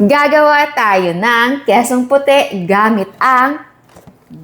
Gagawa tayo ng kesong puti gamit ang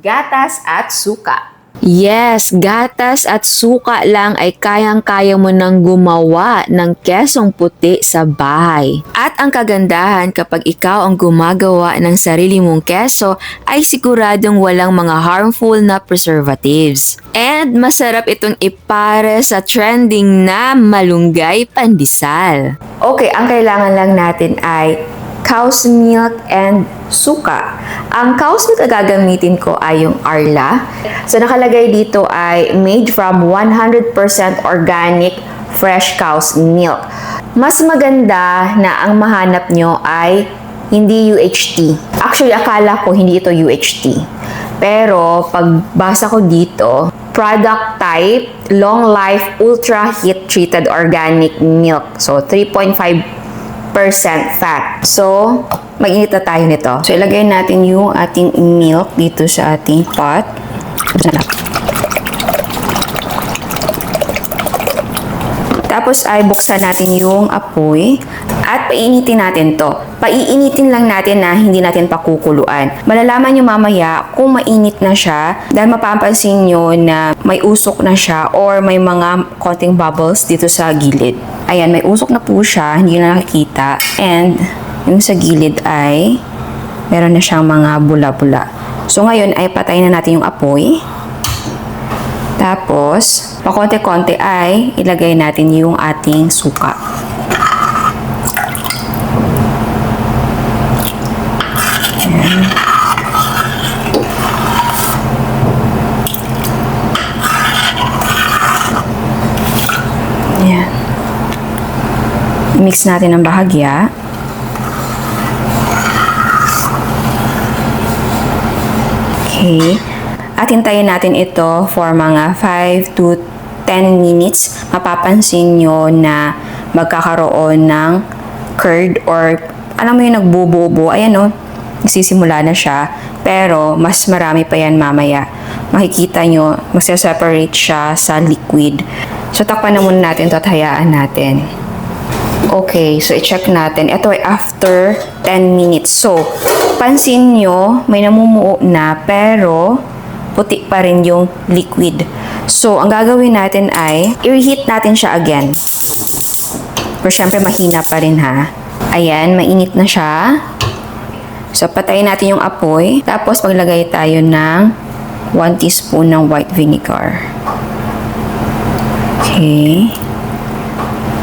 gatas at suka. Yes, gatas at suka lang ay kayang-kaya mo nang gumawa ng kesong puti sa bahay. At ang kagandahan kapag ikaw ang gumagawa ng sarili mong keso ay siguradong walang mga harmful na preservatives. And masarap itong ipare sa trending na malunggay pandesal. Okay, ang kailangan lang natin ay cow's milk and suka. Ang cow's milk na gagamitin ko ay yung Arla. So nakalagay dito ay made from 100% organic fresh cow's milk. Mas maganda na ang mahanap nyo ay hindi UHT. Actually, akala ko hindi ito UHT. Pero pagbasa ko dito, product type, long life, ultra heat treated organic milk. So 3.5% fat. So, mag-init na tayo nito. So, ilagay natin yung ating milk dito sa ating pot. Tapos ay buksan natin yung apoy at painitin natin to. Paiinitin lang natin na hindi natin pakukuluan. Malalaman nyo mamaya kung mainit na siya dahil mapapansin nyo na may usok na siya or may mga konting bubbles dito sa gilid. Ayan, may usok na po siya, hindi na nakikita. And yung sa gilid ay meron na siyang mga bula-bula. So ngayon ay patayin na natin yung apoy. Tapos, pakonte-konte ay ilagay natin yung ating suka. Ayan. Ayan. Mix natin ng bahagya. Okay. At hintayin natin ito for mga 5 to 10 minutes. Mapapansin nyo na magkakaroon ng curd or alam mo yung nagbubuo-buo. Ayan o, nagsisimula na siya. Pero mas marami pa yan mamaya. Makikita nyo, magse-separate siya sa liquid. So takpan na muna natin ito at hayaan natin. Okay, so i-check natin. Ito ay after 10 minutes. So, pansin nyo, may namumuo na pero puti pa rin yung liquid. So, ang gagawin natin ay i-reheat natin siya again. Pero syempre, mahina pa rin ha. Ayan, mainit na siya. So, patayin natin yung apoy. Tapos, maglagay tayo ng 1 teaspoon ng white vinegar. Okay.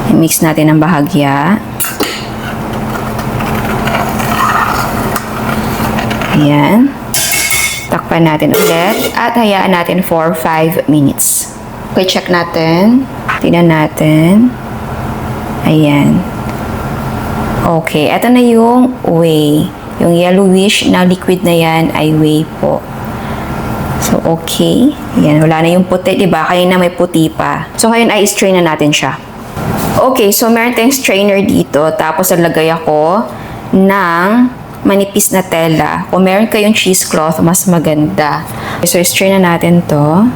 I-mix natin ang bahagya. Ayan. Takpan natin ulit at hayaan natin for 5 minutes. Okay, check natin. Tingnan natin. Ayan. Okay, eto na yung whey. Yung yellowish na liquid na yan ay whey po. So, okay. Ayan, wala na yung puti, diba? Kaya na may puti pa. So, ngayon ay strain na natin siya. Okay, so meron tayong strainer dito. Tapos, nalagay ako ng manipis na tela. Kung meron kayong cheesecloth, mas maganda. So, strain na natin to.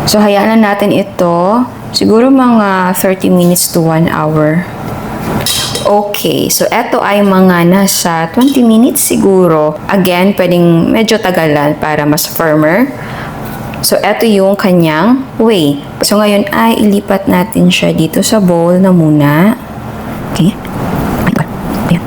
So, hayaan na natin ito. Siguro mga 30 minutes to 1 hour. Okay. So, eto ay mga nasa 20 minutes siguro. Again, pwedeng medyo tagalan para mas firmer. So, eto yung kanyang whey. So, ngayon ay ilipat natin siya dito sa bowl na muna. Okay. Ayan.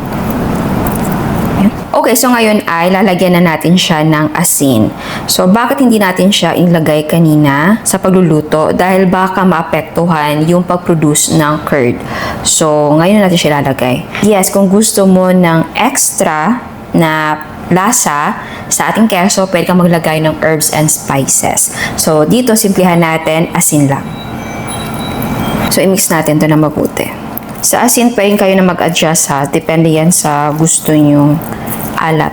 Ayan. Okay, so ngayon ay lalagyan na natin siya ng asin. So, bakit hindi natin siya ilagay kanina sa pagluluto? Dahil baka maapektuhan yung pag-produce ng curd. So, ngayon natin siya lalagay. Yes, kung gusto mo ng extra na lasa sa ating keso, pwede kang maglagay ng herbs and spices. So, dito, simplihan natin, asin lang. So, i-mix natin to na mabuti. Sa asin, pwede kayo na mag-adjust ha. Depende yan sa gusto nyong alat.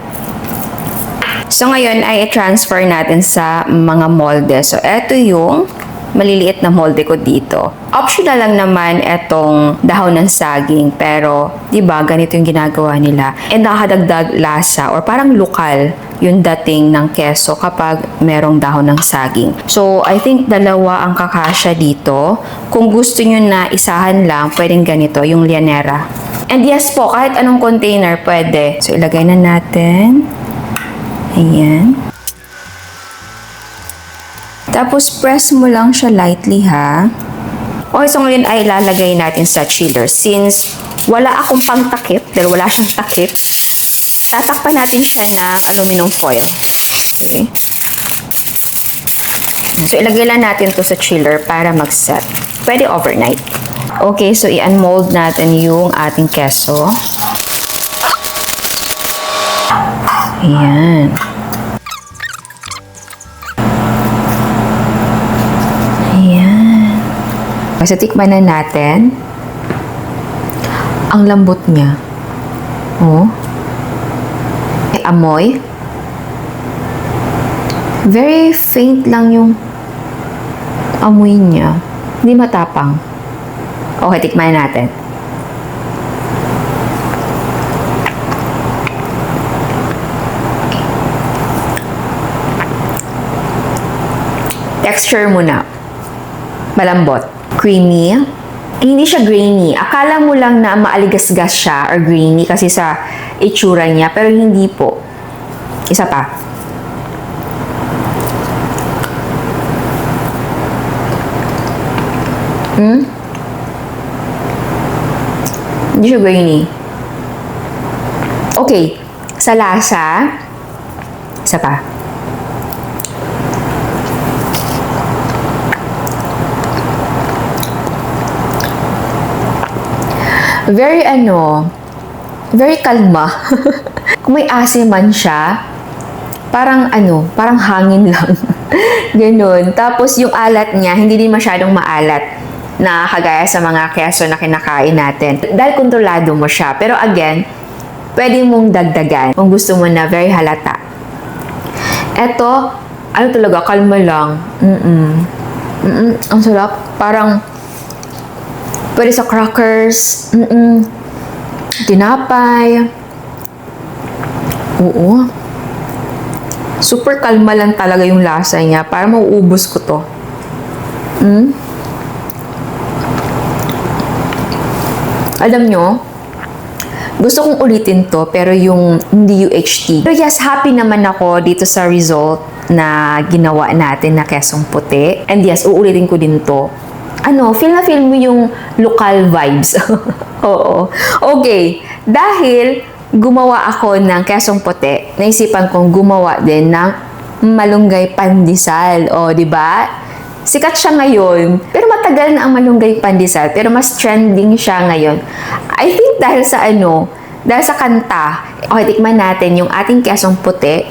So, ngayon ay i-transfer natin sa mga molde. So, eto yung maliliit na molde ko dito. Optional lang naman etong dahon ng saging, pero 'di ba ganito yung ginagawa nila. And nakakadagdag lasa or parang lokal yung dating ng keso kapag merong dahon ng saging. So, I think dalawa ang kakasya dito. Kung gusto nyo na isahan lang, pwedeng ganito, yung lianera. And yes po, kahit anong container pwede. So, ilagay na natin. Ayan. Tapos, press mo lang siya lightly, ha? Okay, so ngayon ay ilalagay natin sa chiller. Since wala akong pangtakip, dahil wala siyang takip, tatakpan natin siya ng aluminum foil. Okay. So, ilagay lang natin to sa chiller para mag-set. Pwede overnight. Okay, so i-unmold natin yung ating keso. Ayan. Ayan. So, tikman na natin. Ang lambot niya. Oh. Amoy. Very faint lang yung amoy niya. Hindi matapang. Okay, tikman natin. Texture muna. Malambot. Creamy. Hindi siya grainy. Akala mo lang na maaligasgas siya or grainy kasi sa itsura niya, pero hindi po. Isa pa. Hindi siya grainy. Okay. Sa lasa, isa pa. Very kalma. Kung may asim man siya, parang hangin lang. Ganon. Tapos yung alat niya, hindi din masyadong maalat na kagaya sa mga keso na kinakain natin. Dahil kontrolado mo siya. Pero again, pwede mong dagdagan kung gusto mo na very halata. Eto, talaga, kalma lang. Ang sarap. Parang pwede sa crackers, tinapay. Oo. Super kalma lang talaga yung lasa niya. Parang mauubos ko to. Alam nyo, gusto kong ulitin to, pero yung hindi UHT. Pero yes, happy naman ako dito sa result na ginawa natin na kesong puti. And yes, uulitin ko din to. Feel na feel mo yung local vibes. Oo. Okay. Dahil gumawa ako ng kesong puti, naisipan kong gumawa din ng malunggay pandesal. O, di ba? Sikat siya ngayon. Pero matagal na ang malunggay pandesal. Pero mas trending siya ngayon. I think dahil sa kanta. Okay, tikman natin yung ating kesong puti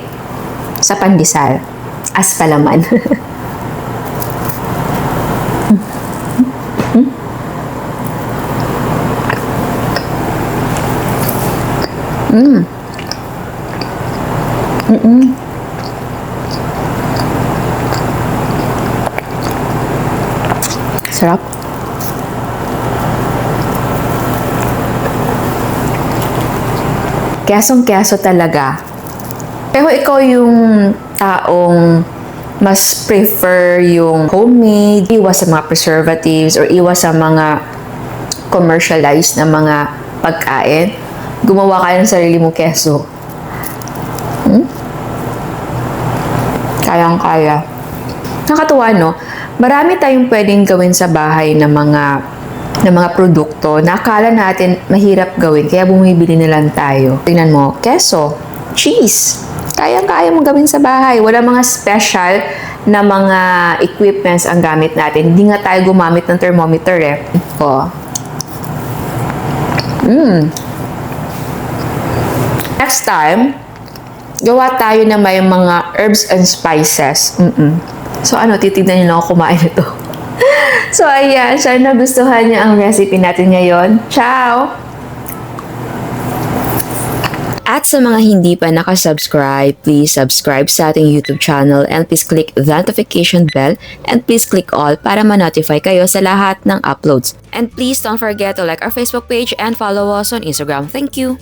sa pandesal. As palaman. Sarap. Kesong-keso talaga. Pero ikaw yung taong mas prefer yung homemade, iwas sa mga preservatives or iwas sa mga commercialized na mga pagkain, gumawa ka ng sarili mong keso. Kayang-kaya. Nakatuwa, no? Marami tayong pwedeng gawin sa bahay ng mga produkto na akala natin mahirap gawin, kaya bumibili na lang tayo. Tingnan mo, keso, cheese. Kayang-kaya mong gawin sa bahay. Wala mga special na mga equipments ang gamit natin. Hindi nga tayo gumamit ng thermometer eh. Oh. Next time, gawa tayo na may mga herbs and spices. So titignan niyo lang ako kumain ito. So ayan, sana nagustuhan niyo ang recipe natin ngayon. Ciao! At sa mga hindi pa nakasubscribe, please subscribe sa ating YouTube channel and please click the notification bell and please click all para ma-notify kayo sa lahat ng uploads. And please don't forget to like our Facebook page and follow us on Instagram. Thank you!